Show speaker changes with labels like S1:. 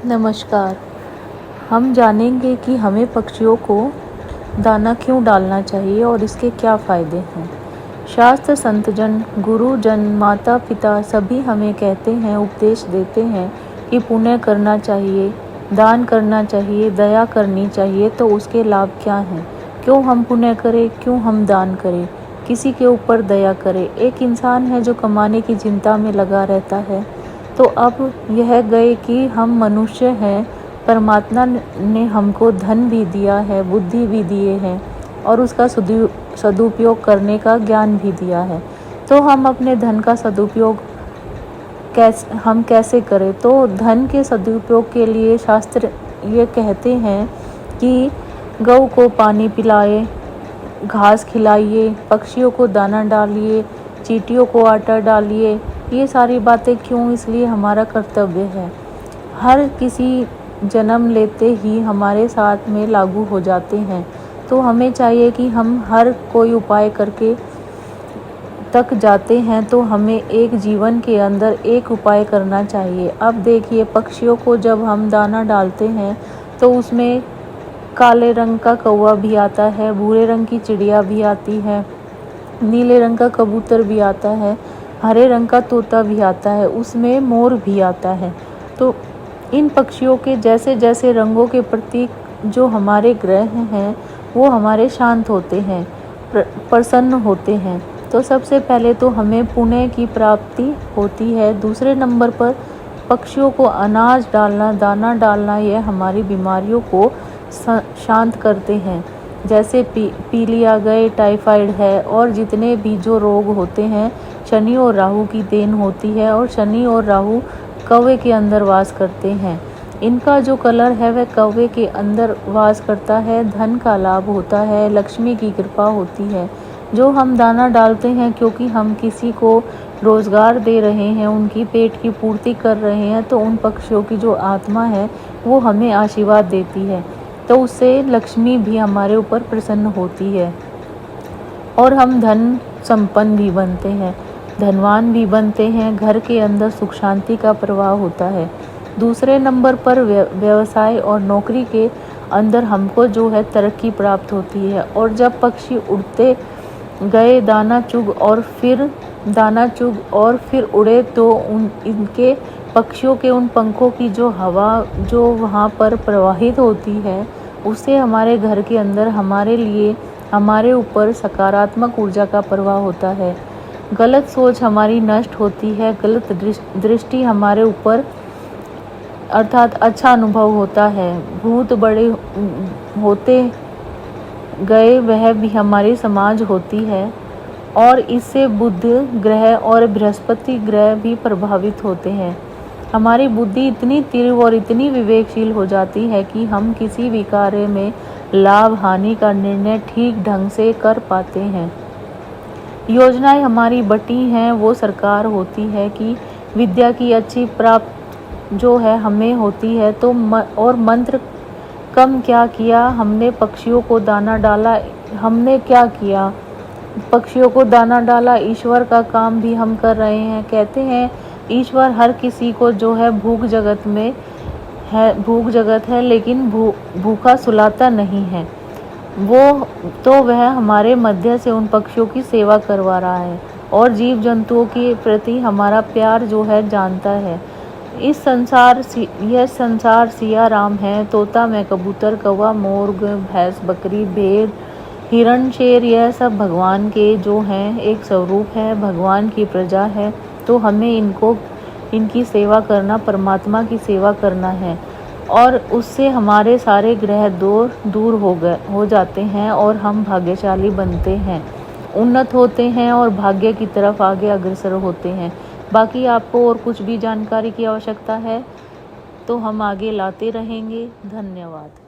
S1: नमस्कार। हम जानेंगे कि हमें पक्षियों को दाना क्यों डालना चाहिए और इसके क्या फ़ायदे हैं। शास्त्र, संतजन, गुरुजन, माता पिता सभी हमें कहते हैं, उपदेश देते हैं कि पुण्य करना चाहिए, दान करना चाहिए, दया करनी चाहिए। तो उसके लाभ क्या हैं? क्यों हम पुण्य करें? क्यों हम दान करें? किसी के ऊपर दया करें? एक इंसान है जो कमाने की चिंता में लगा रहता है। तो अब यह गए कि हम मनुष्य हैं, परमात्मा ने हमको धन भी दिया है, बुद्धि भी दिए हैं और उसका सदुपयोग करने का ज्ञान भी दिया है। तो हम अपने धन का सदुपयोग कैसे करें? तो धन के सदुपयोग के लिए शास्त्र ये कहते हैं कि गऊ को पानी पिलाए, घास खिलाइए, पक्षियों को दाना डालिए, चींटियों को आटा डालिए। ये सारी बातें क्यों? इसलिए हमारा कर्तव्य है। हर किसी जन्म लेते ही हमारे साथ में लागू हो जाते हैं। तो हमें चाहिए कि हम हर कोई उपाय करके तक जाते हैं, तो हमें एक जीवन के अंदर एक उपाय करना चाहिए। अब देखिए, पक्षियों को जब हम दाना डालते हैं तो उसमें काले रंग का कौवा भी आता है, भूरे रंग की चिड़िया भी आती है, नीले रंग का कबूतर भी आता है, हरे रंग का तोता भी आता है, उसमें मोर भी आता है। तो इन पक्षियों के जैसे जैसे रंगों के प्रतीक जो हमारे ग्रह हैं वो हमारे शांत होते हैं, प्रसन्न होते हैं। तो सबसे पहले तो हमें पुण्य की प्राप्ति होती है। दूसरे नंबर पर पक्षियों को अनाज डालना, दाना डालना, यह हमारी बीमारियों को शांत करते हैं। जैसे पीली आ गए, टाइफाइड है और जितने भी जो रोग होते हैं, शनि और राहु की देन होती है। और शनि और राहु कौवे के अंदर वास करते हैं। इनका जो कलर है वह कौवे के अंदर वास करता है। धन का लाभ होता है, लक्ष्मी की कृपा होती है। जो हम दाना डालते हैं, क्योंकि हम किसी को रोजगार दे रहे हैं, उनकी पेट की पूर्ति कर रहे हैं, तो उन पक्षियों की जो आत्मा है वो हमें आशीर्वाद देती है। तो उससे लक्ष्मी भी हमारे ऊपर प्रसन्न होती है और हम धन संपन्न भी बनते हैं, धनवान भी बनते हैं। घर के अंदर सुख शांति का प्रवाह होता है। दूसरे नंबर पर व्यवसाय और नौकरी के अंदर हमको जो है तरक्की प्राप्त होती है। और जब पक्षी उड़ते गए, दाना चुग और फिर उड़े, तो इनके पक्षियों के उन पंखों की जो हवा जो वहाँ पर प्रवाहित होती है, उससे हमारे घर के अंदर हमारे लिए, हमारे ऊपर सकारात्मक ऊर्जा का प्रवाह होता है। गलत सोच हमारी नष्ट होती है, गलत दृष्टि हमारे ऊपर अर्थात अच्छा अनुभव होता है। भूत बड़े होते गए, वह भी हमारी समाज होती है और इससे बुध ग्रह और बृहस्पति ग्रह भी प्रभावित होते हैं। हमारी बुद्धि इतनी तीव्र और इतनी विवेकशील हो जाती है कि हम किसी भी कार्य में लाभ हानि का निर्णय ठीक ढंग से कर पाते हैं। योजनाएं हमारी बटी हैं, वो सरकार होती है कि विद्या की अच्छी प्राप्त जो है हमें होती है। तो और मंत्र कम क्या किया हमने, पक्षियों को दाना डाला। हमने क्या किया? पक्षियों को दाना डाला। ईश्वर का काम भी हम कर रहे हैं। कहते हैं ईश्वर हर किसी को जो है भूख जगत है, लेकिन भूखा सुलाता नहीं है। वह हमारे मध्य से उन पक्षियों की सेवा करवा रहा है और जीव जंतुओं के प्रति हमारा प्यार जो है जानता है। यह संसार सिया राम है। तोता में कबूतर, कौवा, मोर, भैंस, बकरी, भेड़, हिरण, शेर, यह सब भगवान के जो हैं एक स्वरूप है, भगवान की प्रजा है। तो हमें इनकी सेवा करना, परमात्मा की सेवा करना है और उससे हमारे सारे ग्रह दूर हो जाते हैं और हम भाग्यशाली बनते हैं, उन्नत होते हैं और भाग्य की तरफ आगे अग्रसर होते हैं। बाकी आपको और कुछ भी जानकारी की आवश्यकता है तो हम आगे लाते रहेंगे। धन्यवाद।